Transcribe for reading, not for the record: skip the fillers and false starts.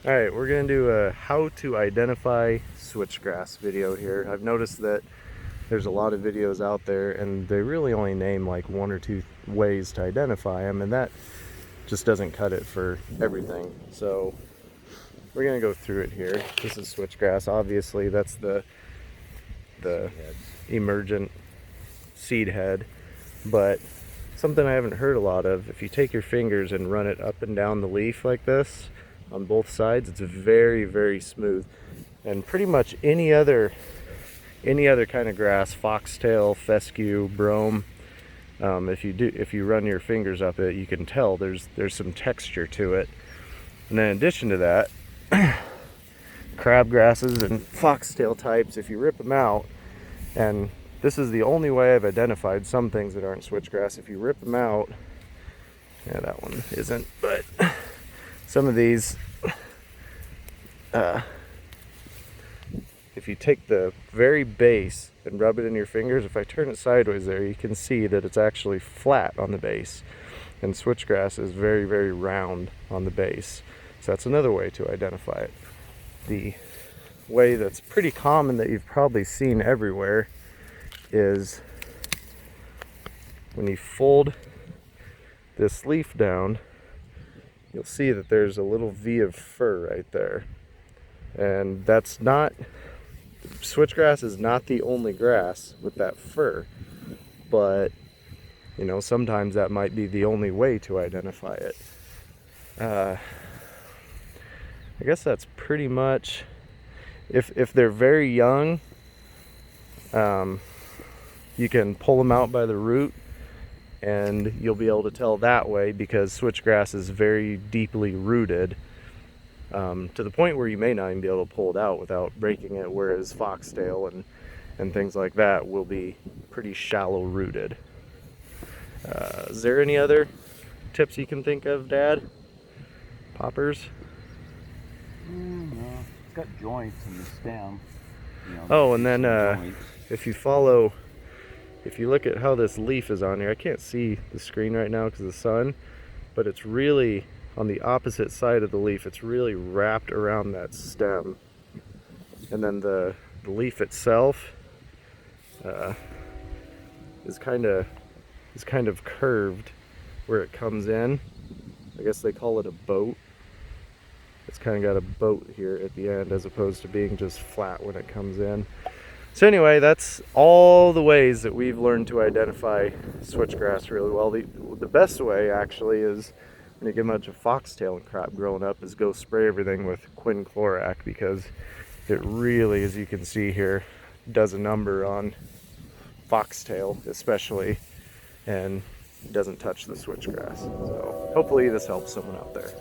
All right, we're gonna do a how to identify switchgrass video here. I've noticed that there's a lot of videos out there and they really only name like one or two ways to identify them, and that just doesn't cut it for everything. So we're gonna go through it here. This is switchgrass. Obviously that's the emergent seed head, but something I haven't heard a lot of, if you take your fingers and run it up and down the leaf like this on both sides, it's very, very smooth. And pretty much any other kind of grass, foxtail, fescue, brome, if you run your fingers up it, you can tell there's some texture to it. And then in addition to that, crabgrasses and foxtail types, if you rip them out, and this is the only way I've identified some things that aren't switchgrass. If you rip them out, yeah, that one isn't, but some of these, if you take the very base and rub it in your fingers, if I turn it sideways there, you can see that it's actually flat on the base. And switchgrass is very, very round on the base. So that's another way to identify it. The way that's pretty common that you've probably seen everywhere is when you fold this leaf down, you'll see that there's a little V of fur right there. And that's not, switchgrass is not the only grass with that fur, but you know, sometimes that might be the only way to identify it. I guess that's pretty much, if they're very young, you can pull them out by the root and you'll be able to tell that way, because switchgrass is very deeply rooted, to the point where you may not even be able to pull it out without breaking it, whereas foxtail and things like that will be pretty shallow rooted. Is there any other tips you can think of, Dad? Poppers? No, it's got joints in the stem. You know, oh, and then if you look at how this leaf is on here, I can't see the screen right now because of the sun, but it's really on the opposite side of the leaf. It's really wrapped around that stem, and then the leaf itself is kind of curved where it comes in. I guess they call it a boat. It's kind of got a boat here at the end as opposed to being just flat when it comes in. So anyway, that's all the ways that we've learned to identify switchgrass really well. The best way actually is, when you get a bunch of foxtail and crap growing up, is go spray everything with quinclorac, because it really, as you can see here, does a number on foxtail especially, and doesn't touch the switchgrass. So hopefully this helps someone out there.